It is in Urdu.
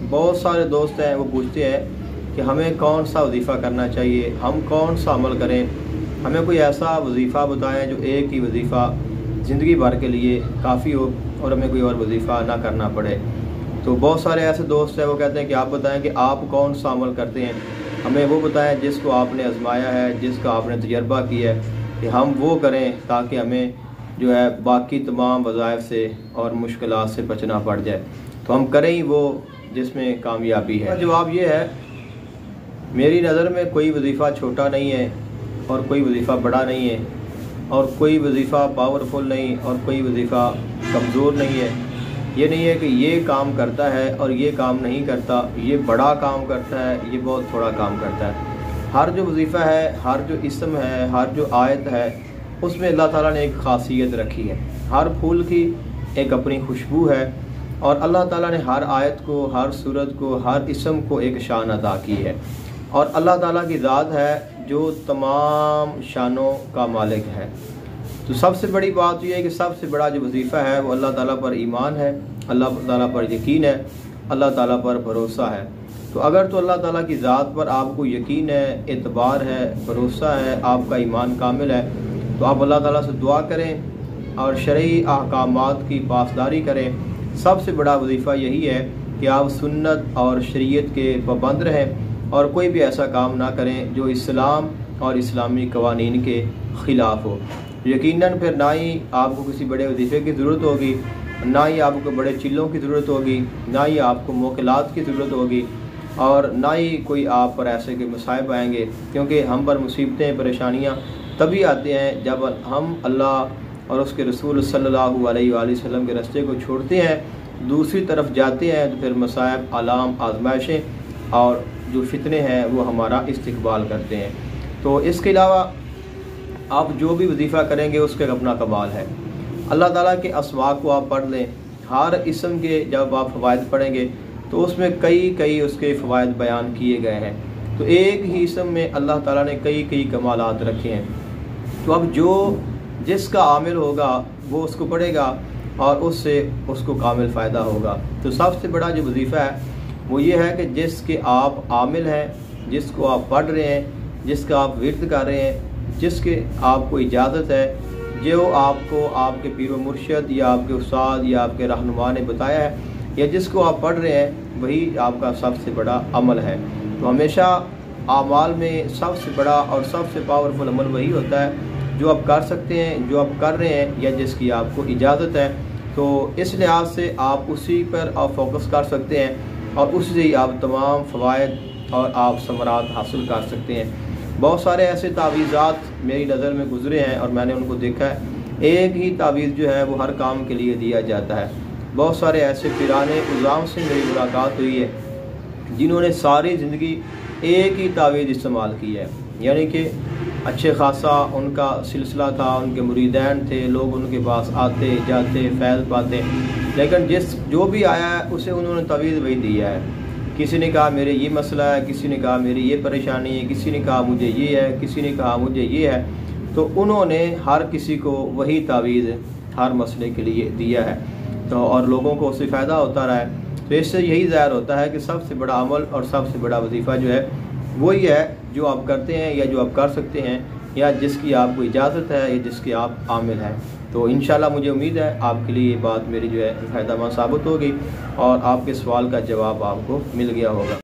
بہت سارے دوست ہیں وہ پوچھتے ہیں کہ ہمیں کون سا وظیفہ کرنا چاہیے، ہم کون سا عمل کریں، ہمیں کوئی ایسا وظیفہ بتائیں جو ایک ہی وظیفہ زندگی بھر کے لیے کافی ہو اور ہمیں کوئی اور وظیفہ نہ کرنا پڑے۔ تو بہت سارے ایسے دوست ہیں وہ کہتے ہیں کہ آپ بتائیں کہ آپ کون سا عمل کرتے ہیں، ہمیں وہ بتائیں جس کو آپ نے آزمایا ہے، جس کا آپ نے تجربہ کیا ہے، کہ ہم وہ کریں تاکہ ہمیں جو ہے باقی تمام وظائف سے اور مشکلات سے بچنا پڑ جائے۔ تو ہم کریں ہی وہ جس میں کامیابی ہے۔ جواب یہ ہے، میری نظر میں کوئی وظیفہ چھوٹا نہیں ہے اور کوئی وظیفہ بڑا نہیں ہے، اور کوئی وظیفہ پاورفل نہیں اور کوئی وظیفہ کمزور نہیں ہے۔ یہ نہیں ہے کہ یہ کام کرتا ہے اور یہ کام نہیں کرتا، یہ بڑا کام کرتا ہے، یہ بہت تھوڑا کام کرتا ہے۔ ہر جو وظیفہ ہے، ہر جو اسم ہے، ہر جو آیت ہے، اس میں اللہ تعالیٰ نے ایک خاصیت رکھی ہے۔ ہر پھول کی ایک اپنی خوشبو ہے، اور اللہ تعالیٰ نے ہر آیت کو، ہر سورت کو، ہر اسم کو ایک شان عطا کی ہے، اور اللہ تعالیٰ کی ذات ہے جو تمام شانوں کا مالک ہے۔ تو سب سے بڑی بات یہ ہے کہ سب سے بڑا جو وظیفہ ہے وہ اللہ تعالیٰ پر ایمان ہے، اللہ تعالیٰ پر یقین ہے، اللہ تعالیٰ پر بھروسہ ہے۔ تو اگر تو اللہ تعالیٰ کی ذات پر آپ کو یقین ہے، اعتبار ہے، بھروسہ ہے، آپ کا ایمان کامل ہے، تو آپ اللہ تعالیٰ سے دعا کریں اور شرعی احکامات کی پاسداری کریں۔ سب سے بڑا وظیفہ یہی ہے کہ آپ سنت اور شریعت کے پابند رہیں اور کوئی بھی ایسا کام نہ کریں جو اسلام اور اسلامی قوانین کے خلاف ہو۔ یقیناً پھر نہ ہی آپ کو کسی بڑے وظیفے کی ضرورت ہوگی، نہ ہی آپ کو بڑے چلوں کی ضرورت ہوگی، نہ ہی آپ کو موکلات کی ضرورت ہوگی، اور نہ ہی کوئی آپ پر ایسے کے مصائب آئیں گے، کیونکہ ہم پر مصیبتیں، پریشانیاں تبھی آتے ہیں جب ہم اللہ اور اس کے رسول صلی اللہ علیہ وآلہ وسلم کے راستے کو چھوڑتے ہیں، دوسری طرف جاتے ہیں، تو پھر مصائب، آلام، آزمائشیں اور جو فتنے ہیں وہ ہمارا استقبال کرتے ہیں۔ تو اس کے علاوہ آپ جو بھی وظیفہ کریں گے اس کا اپنا کمال ہے۔ اللہ تعالیٰ کے اسماء کو آپ پڑھ لیں، ہر اسم کے جب آپ فوائد پڑھیں گے تو اس میں کئی اس کے فوائد بیان کیے گئے ہیں۔ تو ایک ہی اسم میں اللہ تعالیٰ نے کئی کمالات رکھے ہیں۔ تو اب جس کا عامل ہوگا وہ اس کو پڑھے گا اور اس سے اس کو کامل فائدہ ہوگا۔ تو سب سے بڑا جو وظیفہ ہے وہ یہ ہے کہ جس کے آپ عامل ہیں، جس کو آپ پڑھ رہے ہیں، جس کا آپ ورد کر رہے ہیں، جس کے آپ کو اجازت ہے، جو آپ کو آپ کے پیر و مرشد یا آپ کے استاد یا آپ کے رہنما نے بتایا ہے، یا جس کو آپ پڑھ رہے ہیں، وہی آپ کا سب سے بڑا عمل ہے۔ تو ہمیشہ اعمال میں سب سے بڑا اور سب سے پاورفل عمل وہی ہوتا ہے جو آپ کر سکتے ہیں، جو آپ کر رہے ہیں، یا جس کی آپ کو اجازت ہے۔ تو اس لحاظ سے آپ اسی پر آپ فوکس کر سکتے ہیں اور اس سے ہی آپ تمام فوائد اور آپ ثمرات حاصل کر سکتے ہیں۔ بہت سارے ایسے تعویذات میری نظر میں گزرے ہیں اور میں نے ان کو دیکھا ہے، ایک ہی تعویذ جو ہے وہ ہر کام کے لیے دیا جاتا ہے۔ بہت سارے ایسے پیرانے عظام سے میری ملاقات ہوئی ہے جنہوں نے ساری زندگی ایک ہی تعویذ استعمال کی ہے، یعنی کہ اچھے خاصا ان کا سلسلہ تھا، ان کے مریدین تھے، لوگ ان کے پاس آتے جاتے، فیض پاتے، لیکن جو بھی آیا ہے اسے انہوں نے تعویذ وہی دیا ہے۔ کسی نے کہا میرے یہ مسئلہ ہے، کسی نے کہا میری یہ پریشانی ہے، کسی نے کہا مجھے یہ ہے، کسی نے کہا مجھے یہ ہے، تو انہوں نے ہر کسی کو وہی تعویذ ہر مسئلے کے لیے دیا ہے، تو اور لوگوں کو اس سے فائدہ ہوتا رہا ہے۔ تو اس سے یہی ظاہر ہوتا ہے کہ سب سے بڑا عمل اور سب سے بڑا وظیفہ جو ہے وہی ہے جو آپ کرتے ہیں یا جو آپ کر سکتے ہیں یا جس کی آپ کو اجازت ہے یا جس کے آپ عامل ہیں۔ تو انشاءاللہ مجھے امید ہے آپ کے لیے یہ بات میری جو ہے فائدہ مند ثابت ہوگی اور آپ کے سوال کا جواب آپ کو مل گیا ہوگا۔